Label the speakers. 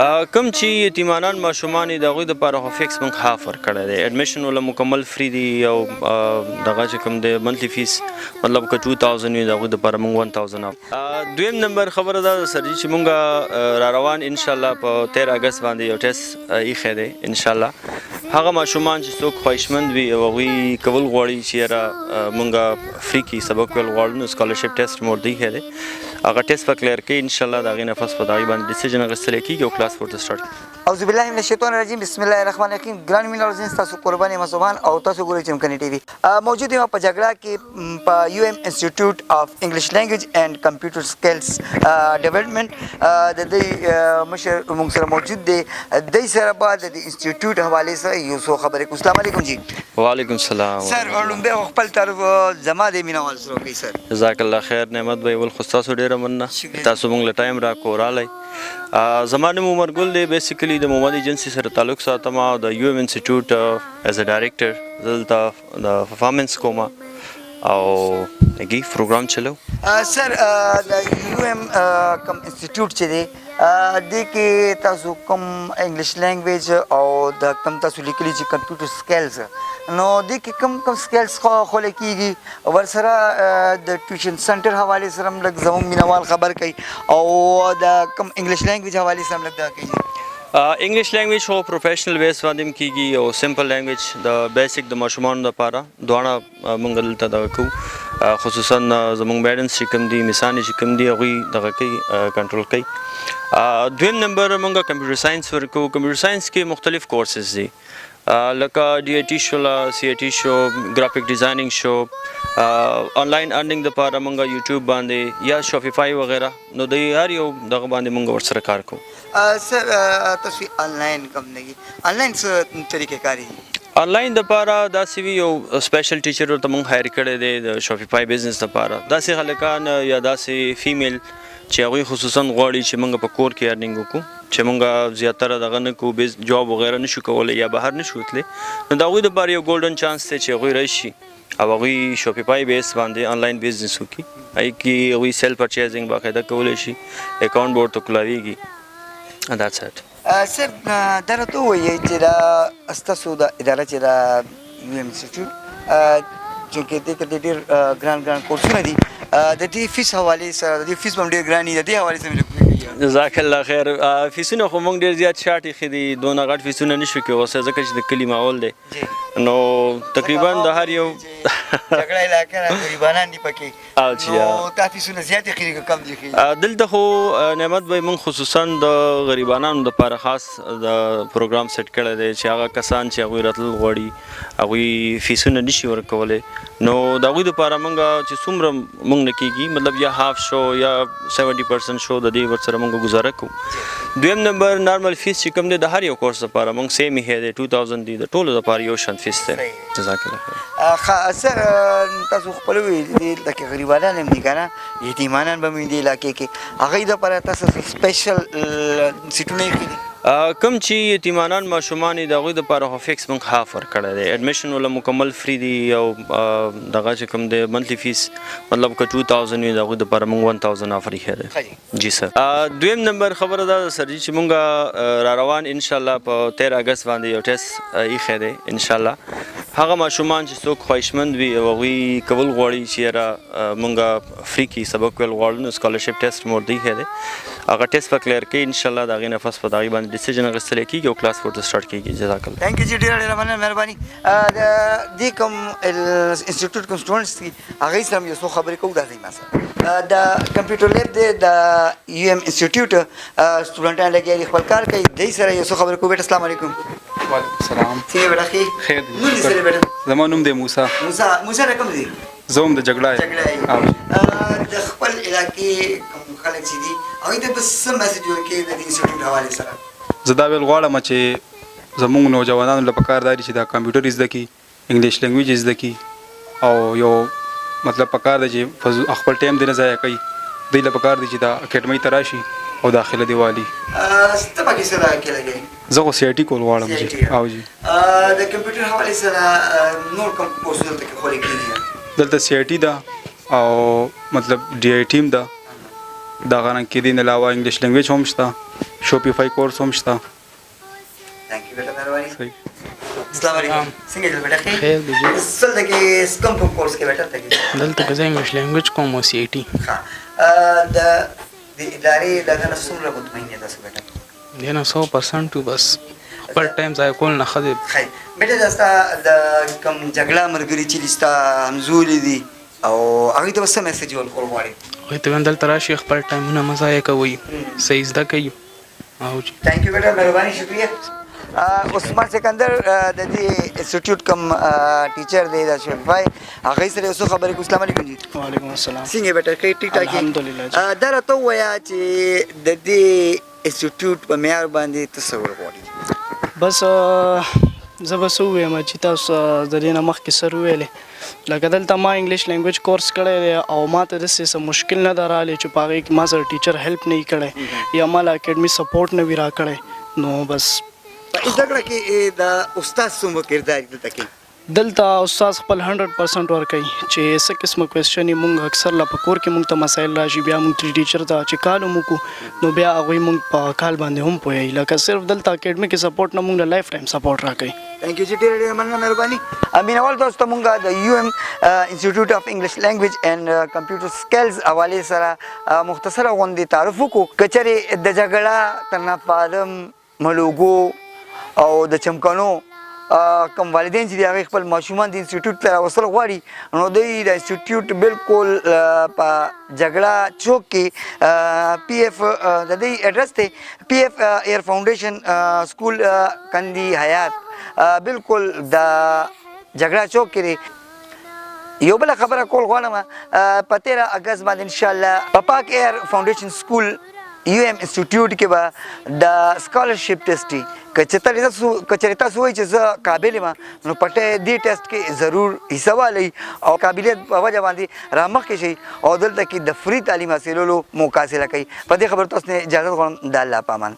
Speaker 1: کم چې یتیمانان ماشومان د هغوی دپاره خو فکس موږ هاف ورکړی دی ایډمیشن وله مکمل فری دی او دغه چې کوم دی منتلی فیس مطلب که 2000 وي د هغوی دپاره موږ 1000 اف. دویم نمبر خبره دا ده سر چې موږ را روان انشاءالله په 13 اګست باندې یو ټیسټ ایښی دی انشاءالله. هغه ماشومان چې څوک خواهشمند وي او هغوی کول غواړي چې یاره موږ فری کې سبق ویل غواړو نو سکالرشپ ټیسټ مو ورته ایښی دی. هغه ټیسټ به کلیر کړي انشاءالله د هغې نه پس په د هغې باندې ډیسیژن اخیستلی کېږي او کلاس ورته سټارټ کړي.
Speaker 2: اعوذ بالله من الشیطان الرجیم بسم الله الرحمن الرحیم. ګران مینه ورځین تاسو قربان یم صبحان او تاسو ګورئ چمکني ټي وي. موجود یم په جګړه کې په یو ایم انسټیټیوټ اف انګلیش لینګویج اینڈ کمپیوټر سکلز ډیولپمنٹ د دې مشر موږ سره موجود دی. د سره بعد د انسټیټیوټ حواله سره یو څو خبرې کوم. السلام علیکم جی.
Speaker 1: وعلیکم السلام
Speaker 2: سر. لومبه خپل طرف زما د مینوال سره کوي سر.
Speaker 1: جزاک الله خیر. نعمت بھائی ول خو تاسو ډیره مننه تاسو موږ له ټایم راکو رالی. زما نوم عمر ګل دی. بیسیکلی د محمد ایجنسی سره تعلق ساتم او د یو ایم انسټیټیوټ ایز ا ډایرکټر زه دلته د پرفارمنس کوم او هغې پروګرام چلو.
Speaker 2: سر د یو ایم کوم انسټیټیوټ چې دی دې کې تاسو کوم انګلیش لینګویج او د کوم تاسو لیکلي چې کمپیوټر سکلز نو دې کې کوم سکلز خولی کېږي ورسره د ټیوشن سنټر حوالې سره هم لږ زموږ مینوال خبر کوي او د کوم انګلیش لینګویج حوالې سره هم لږ دا کوي.
Speaker 1: انګلیش لینګویج خو پروفیشنل بیس باندې هم کېږي او سمپل لینګویج د بیسک د ماشومانو دپاره دواړه موږ دلته دغه کوو. خصوصا زموږ میډمس چې کوم دي مثانې چې کوم دي هغوی دغه کوي کنټرول کوي. دویم نمبر موږ کمپیوټر ساینس ورکوو. کمپیوټر ساینس کې مختلف کورسز دي لکه ډي آی ټي شو سی آی ټي شو ګرافیک ډیزایننګ شو آنلاین ارننګ دپاره موږ یوټیوب باندې یا شاپیفای وغیره نو د هر یو دغه باندې موږ ورسره کار کوو.
Speaker 2: سر تاسو آنلاین کوم نه آنلاین څه طریقې کاري
Speaker 1: آنلاین دپاره داسې وي یو سپیشل ټیچر ورته موږ هایر کړی دی د شاپیفای بزنس دپاره. داسې هلکان یا داسې فیمیل چې هغوی خصوصا غواړي چې موږ په کور کې ارننګ وکړو چې موږ زیاتره دغه نه کوو جاب وغیره نشو کولی یا بهر نشو تللی نو د هغوی دپاره یو ګولډن چانس دی چې هغوی راشي او هغوی شاپیفای بیس باندې آنلاین بزنس وکړي. هغې کې هغوی سیل پرچیزنګ باقاعده کولی شي اکاونټ به ورته کلاویږي. that's it.
Speaker 2: سر دا راته ووایئ چې دا ستاسو د اداره چې دا یو ایم انسټیټیوټ چونکې دې کې ډېر ګران کورسونه دي د دې فیس حوالې سره د دې فیس به هم ډېر ګران وي د دې حوالې سره
Speaker 1: جزاک الله خیر. فیسونه خو موږ ډېر زیات شاټ ایښي دي دونه غټ فیسونه نشو کولی ځکه چې د کلي ماحول دی نو تقریبا د هر یو
Speaker 2: جګړه علاقه نه غریبانان دي پکې نو تا فیسونه زیات ایښي دي که کم دي ایښي
Speaker 1: دلته خو نعمت بھائی موږ خصوصا د غریبانانو دپاره خاص د پروګرام سیټ کړی دی چې هغه کسان چې هغوی راتلل غواړي هغوی فیسونه نشي ورکولی نو د هغوی دپاره موږ چې څومره موږ نه کېږي مطلب یا هاف شو یا 70% شو د دې ورسره موږ گزاره کوو. دویم نمبر نارمل فیس چې کوم دی د هر یو کورس دپاره موږ سیم ایښی دی 2000 دی د ټولو دپاره یو شان فیس دی. جزاک الله خیر.
Speaker 2: سر تاسو خپل وی دې لکه غریبانان هم دي که نه یتیمانان به مې دې علاقې کې هغوی دپاره تاسو سپیشل سیټونه ایښي دي
Speaker 1: کم چې یتیمانان ماشومان د هغوی دپاره خو فکس موږ هاف ورکړی دی ایډمیشن وله مکمل فری دی او دغه چې کوم دی منتلی فیس مطلب که 2000 وي د هغوی دپاره موږ 1000 اف ایښی دی. جی سر. دویم نمبر خبره دا ده سر چې موږ را روان انشاءالله په 13 اګست باندې یو ټیسټ ایښی دی انشاءالله. هغه ماشومان چې څوک خواهشمند وي او هغوی کول غواړي چې یاره موږ فری کې سبق ویل غواړو نو سکالرشپ ټیسټ مو ورته ایښی دی. هغه ټیسټ به کلیر کړي انشاءالله د هغې نه پس په د هغې باندې ډیسیژن اخیستلی کېږي او کلاس ورته سټارټ کېږي. جزاک الله.
Speaker 2: تھینک یو جی ډېره مننه مهرباني. د دې کوم انسټیټیوټ کوم سټوډنټس دي هغوی سره هم یو څو خبرې کوو. دا ځای ما سره د کمپیوټر لیب دی د یو ایم انسټیټیوټ سټوډنټان لګیا دي خپل کار کوي دی سره یو څو خبرې کوو. بیټه السلام علیکم.
Speaker 3: وعلیکم السلام.
Speaker 2: څنګه بیټه ښې
Speaker 3: خیر
Speaker 2: نوم دې څه دی بیټه؟
Speaker 3: زما نوم دی موسی.
Speaker 2: موسی رقم دی
Speaker 3: زه هم د جګړه
Speaker 2: د خپل علاقې کوم خلک چې دي هغوی ته ته څه میسج ورکوې د دې انسټیټیوټ حوالې سره؟
Speaker 3: زه دا ویل غواړم چې زموږ نوجوانانو له پکار دا دي چې دا کمپیوټر زده کړي انګلیش لینګویج زده کړي او یو مطلب پکار دی چې خپل ټایم دې نه ضایع کوي. دوی له پکار دی چې دا اکیډمۍ ته راشي او داخله دې والي.
Speaker 2: ته پکې څه راکې لګوې؟
Speaker 3: زه خو سی آی ټي کول غواړم جی. او جی
Speaker 2: د کمپیوټر حوالې سره نور کوم کورسونه دلته کې خولی کېږي؟
Speaker 3: دلته سی آی ټي ده او مطلب ډي آی ټي هم ده. دغه رنګ کې دې نه علاوه انګلیش لینګویج هم شته شوپیفای کورس هم شته.
Speaker 2: ثانک یو بیٹا مهرباني.
Speaker 3: صحیح.
Speaker 2: السلام علیکم. څنګه دې بیٹا خیر؟
Speaker 4: خیر دی جی.
Speaker 2: دلته کې کوم کورس کې بیٹا ته؟
Speaker 4: دلته که زه انګلیش لینګویج کوم او سی ای ټي.
Speaker 2: ها د ادارې دغه نه څومره مطمئن تاسو بیٹا؟
Speaker 4: دی نه 100% بس خپل ټایم ضایع کول نه ښه دی.
Speaker 2: خیر بیٹا دا ستا د کوم جګړه ملګري چې دي ستا همزولي دي او هغوی ته به څه میسج ورکول غواړې؟
Speaker 4: هغوی ته وایم دلته راشي خپل ټایمونه مه ضایع کوئ صحیح زده کوي. او جی
Speaker 2: ثانک یو بیٹا مهرباني شکریہ. عثمان سکندر د دې انسټیټیوټ کوم ټیچر دی د شوپیفای هغوی سره یو څه خبرې کوو. السلام علیکم جی.
Speaker 5: وعلیکم السلام.
Speaker 2: څنګه بیٹا ښه ټیک ټاک یې؟
Speaker 5: الحمدلله.
Speaker 2: دا راته ووایه چې د دې انسټیټیوټ په معیار باندې ته څه ورغواړې؟
Speaker 5: بس زه به څه ووایم چې تاسو د دې نه مخکې سر وویلې لکه دلته ما انګلیش لینګویج کورس کړی دی او ما ته داسې څه مشکل نه ده راغلی چې په هغې کې ما سره ټیچر هیلپ نه وي کړی یا ما له اکیډمي سپورټ نه وي راکړی. نو بس
Speaker 2: په زده کړه کې د استاد څومره کردار دلته کوي؟
Speaker 5: دلته استاد خپل 100% ورکوي چې څه قسمه کوېسچن یې مونږ اکثر لا په کور کې مونږ ته مسایل راشي بیا مونږ ټیچر ته چې کال هم وکړو نو بیا هغوی مونږ په کال باندې هم پوهیږي لکه صرف دلته اکیډمي کې سپورټ نه مونږ له لایف ټایم سپورټ راکوي.
Speaker 2: ثانک یو چې ډېره ډېره مننه مهرباني. مینوال دوستو مونږ د یو ایم انسټیټیوټ اف انګلیش لینګویج اینډ کمپیوټر سکلز حوالې سره مختصره غوندې تعارف وکړو. که چېرې د جګړه ترنفالم ملوګو او د چمکنو کوم والدین چې دي هغې خپل ماشومان د انسټیټیوټ ته راوستل غواړي نو دوی د انسټیټیوټ بالکل په جګړه چوک کې پی ایف د دوی ایډرس دی پی ایف ایر فاؤنډیشن سکول کندي حیات بالکل د جګړه چوک کې دی. یو بله خبره کول غواړم په 13 اګست باندې انشاءالله په پاک ایر فاؤنډیشن سکول یو ایم انسټیټیوټ کې به د سکالرشپ ټیسټ وي. که چېرې تاسو وایي چې زه قابل یم نو په دې ټیسټ کې ضرور حصه والی او قابلیت په وجه باندې رامخکې شئ او دلته کې د فری تعلیم حاصلولو موقع حاصله کوي. په دې خبرو تاسو نه اجازت غواړم. د الله په امان.